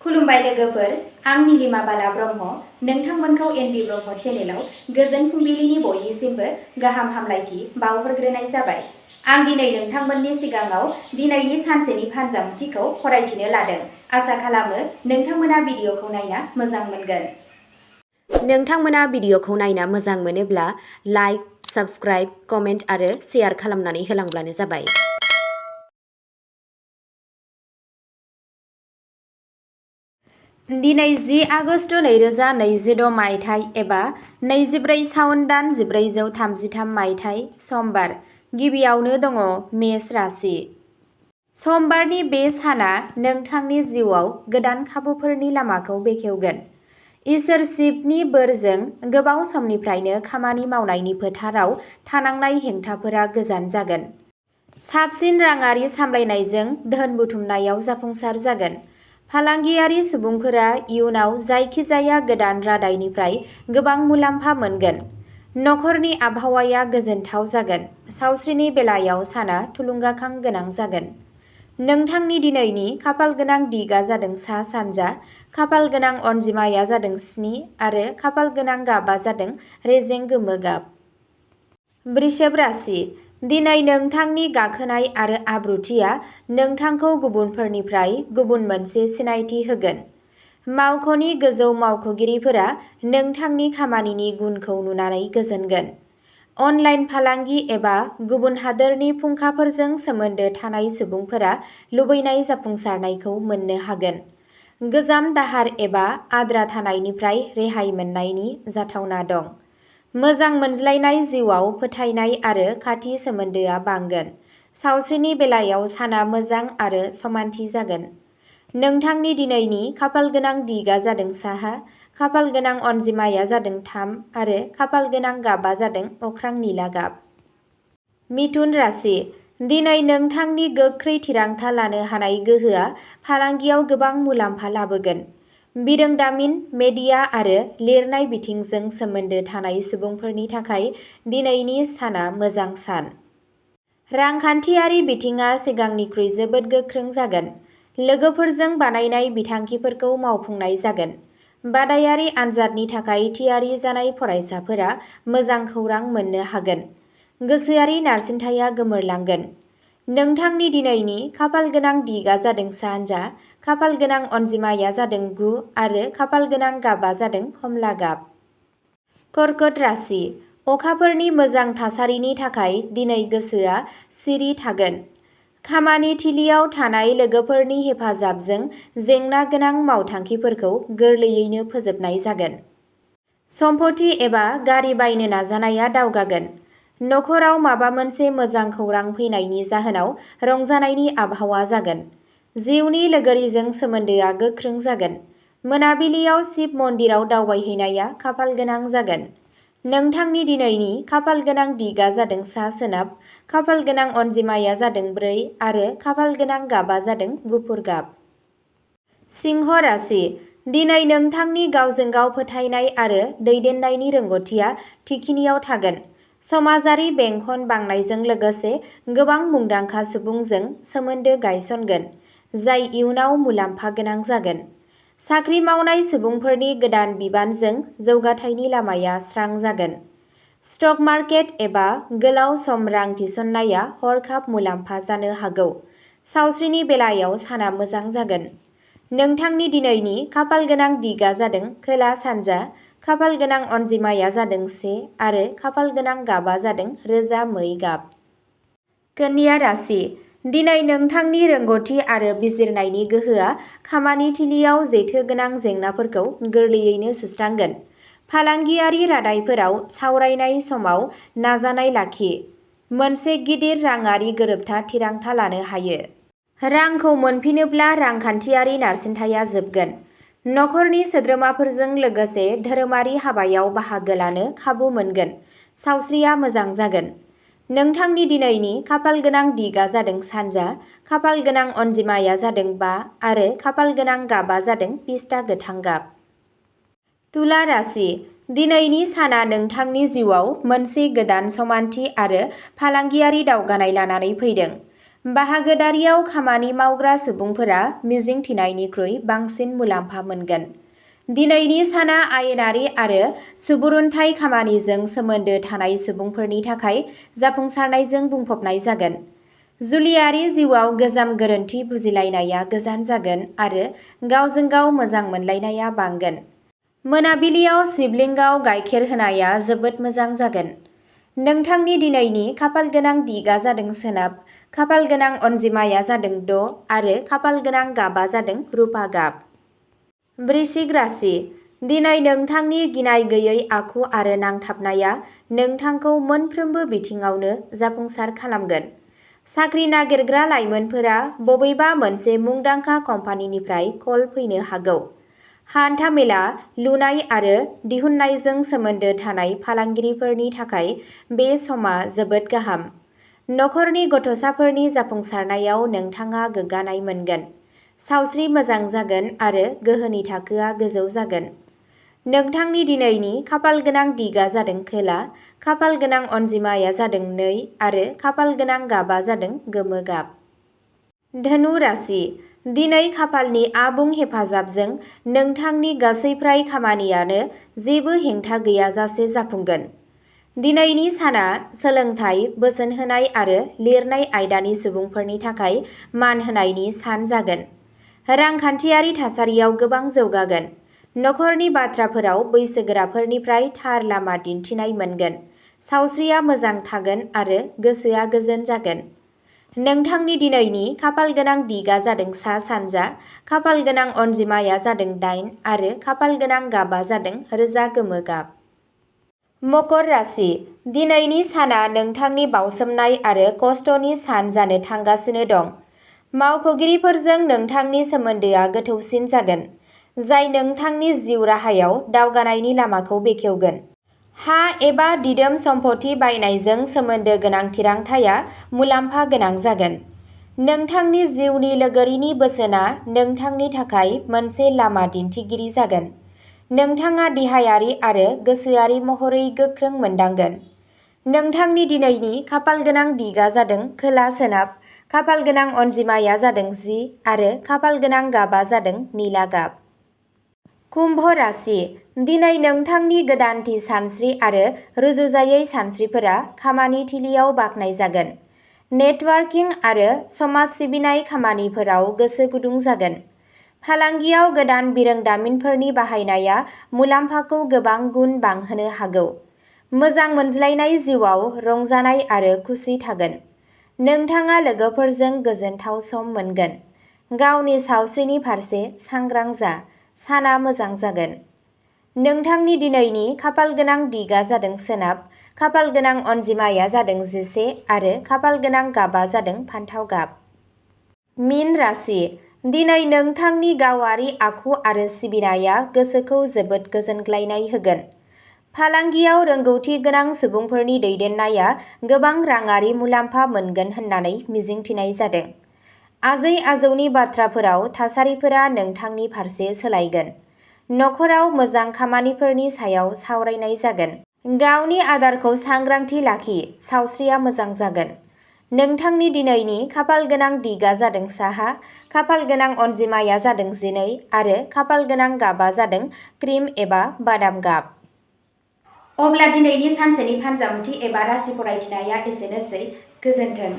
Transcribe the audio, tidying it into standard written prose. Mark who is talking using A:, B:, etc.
A: खुलुमबाय लोगोफोर, आं नीलिमा बाला ब्रह्म। नोंथांमोनखौ एनबि ब्रह्म चेनेलाव गोजोन फुंबिलिनि बयनिसिमबो गाहाम हामलायथि बावहरग्रोनाय जाबाय। आं दिनै नोंथांमोननि सिगाङाव दिनैनि सानसेनि फानजामुथिखौ फरायथिनो लादों। आसा खालामो नोंथांमोना भिडिअखौ नायना मोजां मोनगोन। नोंथांमोना भिडिअखौ नायना मोजां मोनोब्ला लाइक, साबस्क्राइब, कमेन्ट आरो शेयार खालामनानै होलांब्लानो जाबाय। दिनै 10 आगस्ट 2026 मायथाइ एबा 24 सावन दान 1433 मायथाइ समबार। गिबियावनो दङ मेष राशि। समबारनि बे साना नोंथांनि जिउआव गोदान खाबुफोरनि लामाखौ बेखेवगोन। इसोर शिबनि बोरजों गोबाव समनिफ्रायनो खामानि मावनायनि फोथाराव थानांनाय हेंथाफोरा गोजान जागोन। साबसिन राङारि सामलायनायजों धोन बुथुमनायाव जाफुंसार जागोन। फालांगियारि सुबुंफोरा इयुनाव जायखिजाया गोदान रादायनिफ्राय गोबां मुलाम्फा मोनगोन। नखरनि आबहावाया गोजोनथाव जागोन। सावस्रिनि बेलायाव साना थुलुंगाखां गोनां जागोन। नोंथांनि दिनैनि खाफाल गोनां दिगआ जादों सा सानजा, खाफाल गोनां अनजिमाया जादों 7 आरो खाफाल गोनां गाबआ जादों रेजें गोमो गाब। वृषभ राशि। दिनै नोंथांनि गाखोनाय आरो आब्रुथिया नोंथांखौ गुबुनफोरनिफ्राय गुबुन मोनसे सिनायथि होगोन। मावख'नि गोजौ मावख'गिरिफोरा नोंथांनि खामानिनि गुनखौ नुनानै गोजोनगोन। अनलाइन फालांगि एबा गुबुन हादोरनि फुंखाफोरजों सोमोन्दो थानाय सुबुंफोरा लुबैनाय जाफुंसारनायखौ मोननो हागोन। गोजाम दाहार एबा आद्रा थानायनिफ्राय रेहाय मोननायनि जाथावना दं। मोजां मोनज्लायनाय जिउआव फोथायनाय आरो खाथि सोमोन्दोआ बांगोन। सावस्रिनि बेलायाव साना मोजां आरो समानथि जागोन। नोंथांनि दिनैनि खाफाल गोनां दिगआ जादों साहा, खाफाल गोनां अनजिमाया जादों 3 आरो खाफाल गोनां गाबआ जादों अख्रां निला गाब। मिथुन राशि। दिनै नोंथांनि गोख्रै थिरांथा लानो हानाय गोहोआ फालांगियाव गोबां मुलाम्फा लाबोगोन। बिरोंदामिन, मेडिया आरो लिरनाय बिथिंजों सोमोन्दो थानाय सुबुंफोरनि थाखाय दिनैनि साना मोजां सान। रांखान्थियारि बिथिङा सिगांनिख्रुइ जोबोद गोख्रों जागोन। लोगोफोरजों बानायनाय बिथांखिफोरखौ मावफुंनाय जागोन। बादायारि आनजादनि थाखाय थियारि जानाय फरायसाफोरा मोजां खौरां मोननो हागोन। गोसोआरि नारसिनथाया गोमोरलांगोन। नोंथांनि दिनैनि खाफाल गोनां दिगआ जादों सानजा, खाफाल गोनां अनजिमाया जादों 9 आरो खाफाल गोनां गाबआ जादों कमला गाब। कर्कट राशि। अखाफोरनि मोजां थासारिनि थाखाय दिनै गोसोआ सिरि थागोन। खामानि थिलियाव थानाय लोगोफोरनि हेफाजाबजों जेंना गोनां मावथांखिफोरखौ गोरलैयैनो फोजोबनाय जागोन। सम्पथि एबा गारि बायनो नाजानाया दावगागोन। नखराव माबा मोनसे मोजां खौरां फैनायनि जाहोनाव रंजानायनि आबहावा जागोन। जिउनि लोगोरिजों सोमोन्दोआ गोख्रों जागोन। मोनाबिलियाव शिब मन्दिराव दावबायहैनाया खाफाल गोनां जागोन। नोंथांनि दिनैनि खाफाल गोनां दिगआ जादों सा सोनाब, खाफाल गोनां अनजिमाया जादों 4 आरो खाफाल गोनां गाबआ जादों गुफुर गाब। सिंह राशि। दिनै नोंथांनि गावजों गाव फोथायनाय आरो दैदेननायनि रोंग'थिया थिखिनियाव थागोन। समाजारि बेंखन बांनायजों लोगोसे गोबां मुंदांखा सुबुंजों सोमोन्दो गायसनगोन, जाय इयुनाव मुलाम्फा गोनां जागोन। साख्रि मावनाय सुबुंफोरनि गोदान बिबानजों जौगाथायनि लामाया स्रां जागोन। स्टक मार्केट एबा गोलाव सम रां थिसननाया हरखाब मुलाम्फा जानो हागौ। सावस्रिनि बेलायाव साना मोजां जागोन। नोंथांनि दिनैनि खाफाल गोनां दिगआ जादों खोला सानजा, खाफाल गोनां अनजिमाया जादों 1 आरो खाफाल गोनां गाबआ जादों रोजा मै गाब। कन्या राशि। दिनै नोंथांनि रोंग'थि आरो बिजिरनायनि गोहोआ खामानि थिलियाव जेथोगोनां जेंनाफोरखौ गोरलैयैनो सुस्रांगोन। फालांगियारि रादायफोराव सावरायनाय समाव नाजानाय लाखि। मोनसे गिदिर राङारि गोरोबथा थिरांथा लानो हायो। रांखौ मोनफिनोब्ला रांखान्थियारि नारसिनथाया जोबगोन। नखरनि सोद्रोमाफोरजों लोगोसे धोरोमारि हाबायाव बाहागो लानो खाबु मोनगोन। सावस्रिया मोजां जागोन। नोंथांनि दिनैनि खाफाल गोनां दिगआ जादों सानजा, खाफाल गोनां अनजिमाया जादों 5 आरो खाफाल गोनां गाबआ जादों पिस्ता गोथां गाब। तुला राशि। दिनैनि साना नोंथांनि जिउआव मोनसे गोदान समानथि आरो फालांगियारि दावगानाय लानानै फैदों। बाहागोदारियाव खामानि मावग्रा सुबुंफोरा मिजिंथिनायनिख्रुइ बांसिन मुलाम्फा मोनगोन। दिनैनि साना आयेनारि आरो सुबुरुनथाय खामानिजों सोमोन्दो थानाय सुबुंफोरनि थाखाय जाफुंसारनायजों बुंफबनाय जागोन। जुलियारि जिउआव गोजाम गोरोन्थि बुजिलायनाया गोजान जागोन आरो गावजों गाव मोजां मोनलायनाया बांगोन। मोनाबिलियाव सिबलिंगाव गाइखेर होनाया जोबोद मोजां जागोन। नोंथांनि दिनैनि खाफालगोनां दिगआ जादों सोनाब, खाफालगोनां अनजिमाया जादों 6 आरो खाफालगोनां गाबआ जादों रुपा गाब। वृश्चिक राशि। दिनै नोंथांनि गिनाय गैयै आखु आरो नांथाबनाया नोंथांखौ मोनफ्रोमबो बिथिङावनो जाफुंसार खालामगोन। साख्रि नागिरग्रा लाइमोनफोरा बबेबा मोनसे मुंदांखा कम्पानिनिफ्राय कल फैनो हागौ। हान्था-मेला, लुनाय आरो दिहुननायजों सोमोन्दो थानाय फालांगिरिफोरनि थाखाय बे समा जोबोद गाहाम। नखरनि गथ'साफोरनि जाफुंसारनायाव नोंथाङा गोग्गानाय मोनगोन। सावस्रि मोजां जागोन आरो गोहोनि थाखोआ गोजौ जागोन। नोंथांनि दिनैनि खाफालगोनां दिगआ जादों खोला, खाफालगोनां अनजिमाया जादों 2 आरो खाफालगोनां गाबआ जादों गोमो गाब। धनु राशि। दिनै खाफालनि आबुं हेफाजाबजों नोंथांनि गासैफ्राय खामानियानो जेबो हेंथा गैयाजासे जाफुंगोन। दिनैनि साना सोलोंथाइ, बोसोन होनाय आरो लिरनाय आयदानि सुबुंफोरनि थाखाय मान होनायनि सान जागोन। रांखान्थियारि थासारियाव गोबां जौगागोन। नखरनि बाथ्राफोराव बैसोगोराफोरनिफ्राय थार लामा दिन्थिनाय मोनगोन। सावस्रिया मोजां थागोन आरो गोसोआ गोजोन जागोन। नोंथांनि दिनैनि खाफालगोनां दिगआ जादों सा-सानजा, खाफालगोनां अनजिमाया जादों 8 आरो खाफालगोनां गाबआ जादों रोजा गोमो गाब। मकर राशि। दिनैनि साना नोंथांनि बावसोमनाय आरो खस्थ'नि सान जानो थांगासिनो दं। मावख'गिरिफोरजों नोंथांनि सोमोन्दोआ गोथौसिन जागोन, जाय नोंथांनि जिउ राहायाव दावगानायनि लामाखौ बेखेवगोन। हा एबा दिदोम सम्पथि बायनायजों सोमोन्दो गोनां थिरांथाया मुलाम्फा गोनां जागोन। नोंथांनि जिउनि लोगोरिनि बोसोनआ नोंथांनि थाखाय मोनसे लामा दिन्थिगिरि जागोन। नोंथाङा देहायारि आरो गोसोआरि महरै गोख्रों मोनदांगोन। नोंथांनि दिनैनि खाफालगोनां दिगआ जादों खोला-सोनाब, खाफालगोनां अनजिमाया जादों 10 आरो खाफालगोनां गाबआ जादों निला गाब। कुम्भ राशि। दिनै नोंथांनि गोदानथि सानस्रि आरो रुजुजायै सानस्रिफोरा खामानि थिलियाव बाख्नायजागोन। नेटवार्किं आरो समाज सिबिनाय खामानिफोराव गोसो गुदुं जागोन। फालांगियाव गोदान बिरोंदामिनफोरनि बाहायनाया मुलाम्फाखौ गोबां गुन बांहोनो हागौ। मोजां मोनज्लायनाय जिउआव रंजानाय आरो खुसि थागोन। नोंथाङा लोगोफोरजों गोजोनथाव सम मोनगोन। गावनि सावस्रिनि फारसे सांग्रां जा, साना मोजां जागोन। नोंथांनि दिनैनि खाफालगोनां दिगआ जादों सोनाब, खाफालगोनां अनजिमाया जादों 11 आरो खाफालगोनां गाबआ जादों फान्थाव गाब। मीन राशि। दिनै नोंथांनि गावारि आखु आरो सिबिनाया गोसोखौ जोबोद गोजोनग्लायनाय होगोन। फालांगियाव रोंगौथि गोनां सुबुंफोरनि दैदेननाया गोबां राङारि मुलाम्फा मोनगोन होननानै मिजिंथिनाय जादों। आजै-आजौनि बाथ्राफोराव थासारिफोरा नोंथांनि फारसे सोलायगोन। नखराव मोजां खामानिफोरनि सायाव सावरायनाय जागोन। गावनि आदारखौ सांग्रांथि लाखि, सावस्रिया मोजां जागोन। नोंथांनि दिनैनि खाफालगोनां दिगआ जादों साहा, खाफालगोनां अनजिमाया जादों 12 आरो खाफालगोनां गाबआ जादों क्रिम एबा बादाम गाब। अब्ला दिनैनि सानसेनि फानजामुथि एबा राशि फरायथिनाया एसेनोसै। गोजोन्थों।